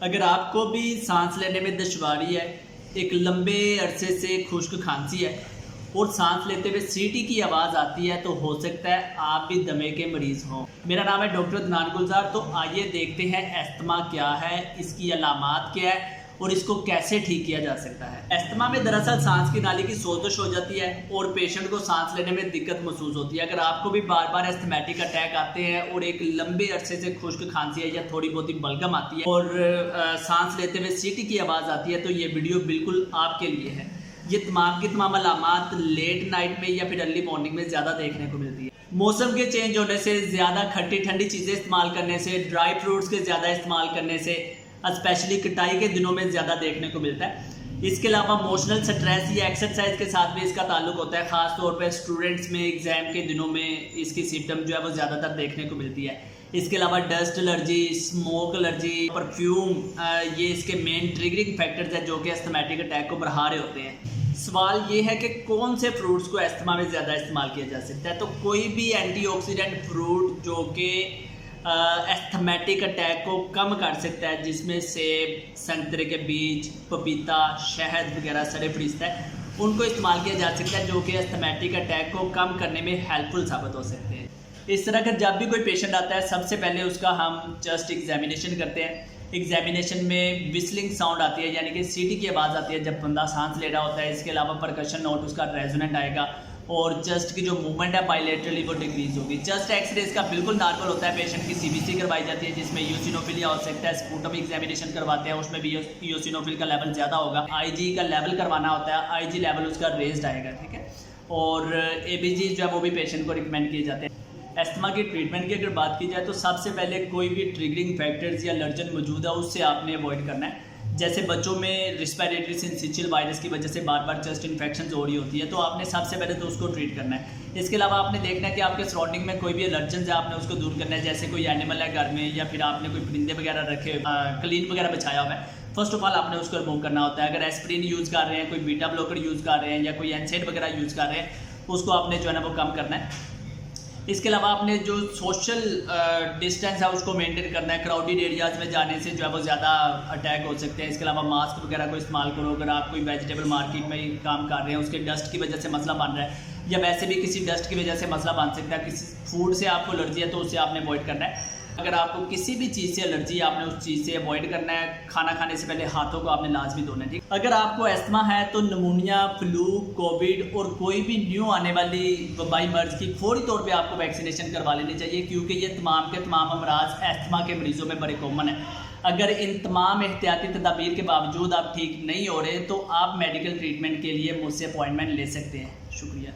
अगर आपको भी सांस लेने में दुश्वारी है, एक लंबे अरसे से खुश्क खांसी है और सांस लेते हुए सीटी की आवाज़ आती है, तो हो सकता है आप भी दमे के मरीज़ हों। मेरा नाम है डॉक्टर अदनान गुलजार। तो आइए देखते हैं अस्थमा क्या है, इसकी अलामात क्या है और इसको कैसे ठीक किया जा सकता है। अस्थमा में दरअसल सांस की नाली की सोजश हो जाती है और पेशेंट को सांस लेने में दिक्कत महसूस होती है। अगर आपको भी बार बार एस्थमेटिक अटैक आते हैं और एक लंबे अरसे से खुश्क खांसी है या थोड़ी बहुत ही बलगम आती है और सांस लेते हुए सीटी की आवाज़ आती है, तो ये वीडियो बिल्कुल आपके लिए है। ये तमाम की तमाम अलामात लेट नाइट में या फिर अर्ली मॉर्निंग में ज़्यादा देखने को मिलती है। मौसम के चेंज होने से, ज़्यादा खट्टी ठंडी चीज़ें इस्तेमाल करने से, ड्राई फ्रूट्स के ज़्यादा इस्तेमाल करने से, स्पेशली कटाई के दिनों में ज़्यादा देखने को मिलता है। इसके अलावा इमोशनल स्ट्रेस या एक्सरसाइज के साथ भी इसका ताल्लुक होता है। ख़ास तौर पर स्टूडेंट्स में एग्ज़ाम के दिनों में इसकी सिम्टम जो है वो ज़्यादातर देखने को मिलती है। इसके अलावा dust allergy, smoke allergy, perfume, ये इसके मेन ट्रिगरिंग फैक्टर्स हैं जो कि एस्थमेटिक अटैक को बढ़ा रहे होते हैं। सवाल ये है कि कौन से फ्रूट्स को अस्थमा में ज़्यादा इस्तेमाल किया जा सकता है। तो कोई भी एंटीऑक्सीडेंट फ्रूट जो कि एस्थमेटिक अटैक को कम कर सकता है, जिसमें सेब, संतरे के बीज, पपीता, शहद वगैरह सरे फरिश्ता है, उनको इस्तेमाल किया जा सकता है जो कि एस्थमेटिक अटैक को कम करने में हेल्पफुल साबित हो सकते हैं। इस तरह का जब भी कोई पेशेंट आता है, सबसे पहले उसका हम चेस्ट एग्जामिनेशन करते हैं। एग्जामिनेशन में विस्लिंग साउंड आती है, यानी कि सीटी की आवाज़ आती है जब बंदा सांस ले रहा होता है। इसके अलावा परकशन नोट उसका रेजोनेंट आएगा और चेस्ट की जो मूवमेंट है बायलैटरली वो डिक्रीज होगी। चेस्ट एक्सरे इसका बिल्कुल नॉर्मल होता है। पेशेंट की सीबीसी करवाई जाती है जिसमें यूसिनोफिलिया हो सकता है। स्पूटम एग्जामिनेशन करवाते हैं, उसमें भी यूसिनोफिल का लेवल ज़्यादा होगा। आईजी का लेवल करवाना होता है, आईजी लेवल उसका रेज्ड आएगा, ठीक है। और एबीजी जो है वो भी पेशेंट को रिकमेंड किए जाते हैं। अस्थमा की ट्रीटमेंट की अगर बात की जाए तो सबसे पहले कोई भी ट्रिगरिंग फैक्टर्स या एलर्जन मौजूद है उससे आपने अवॉइड करना है। जैसे बच्चों में रिस्पिरेटरी सिंसिशियल वायरस की वजह से बार बार चेस्ट इन्फेक्शन हो रही होती है, तो आपने सबसे पहले तो उसको ट्रीट करना है। इसके अलावा आपने देखना है कि आपके सराउंडिंग में कोई भी एलर्जन है, आपने उसको दूर करना है। जैसे कोई एनिमल है घर में या फिर आपने कोई परिंदे वगैरह रखे, क्लीन वगैरह बिछाया हुआ है, फर्स्ट ऑफ ऑल आपने उसको रिमूव करना होता है। अगर एस्प्रिन यूज़ कर रहे हैं, कोई बीटा ब्लॉकर यूज़ कर रहे हैं या कोई एनसेड वगैरह यूज़ कर रहे हैं, उसको आपने जो है ना वो कम करना है। इसके अलावा आपने जो सोशल डिस्टेंस है उसको मेंटेन करना है। क्राउडेड एरियाज़ में जाने से जो है वो ज़्यादा अटैक हो सकते हैं। इसके अलावा मास्क वगैरह को इस्तेमाल करो। अगर आप कोई वेजिटेबल मार्केट में काम कर रहे हैं, उसके डस्ट की वजह से मसला बन रहा है या वैसे भी किसी डस्ट की वजह से मसला बन सकता है, किसी फूड से आपको एलर्जी है तो उससे आपने अवॉइड करना है। अगर आपको किसी भी चीज़ से एलर्जी है, आपने उस चीज़ से अवॉइड करना है। खाना खाने से पहले हाथों को आपने लाजमी धोना है, ठीक। अगर आपको अस्थमा है तो निमोनिया, फ्लू, कोविड और कोई भी न्यू आने वाली वबाई मर्ज की फौरी तौर पे आपको वैक्सीनेशन करवा लेनी चाहिए, क्योंकि ये तमाम के तमाम अमराज अस्थमा के मरीज़ों में बड़े कॉमन है। अगर इन तमाम एहतियाती तदाबीर के बावजूद आप ठीक नहीं हो रहे तो आप मेडिकल ट्रीटमेंट के लिए मुझसे अपॉइंटमेंट ले सकते हैं। शुक्रिया।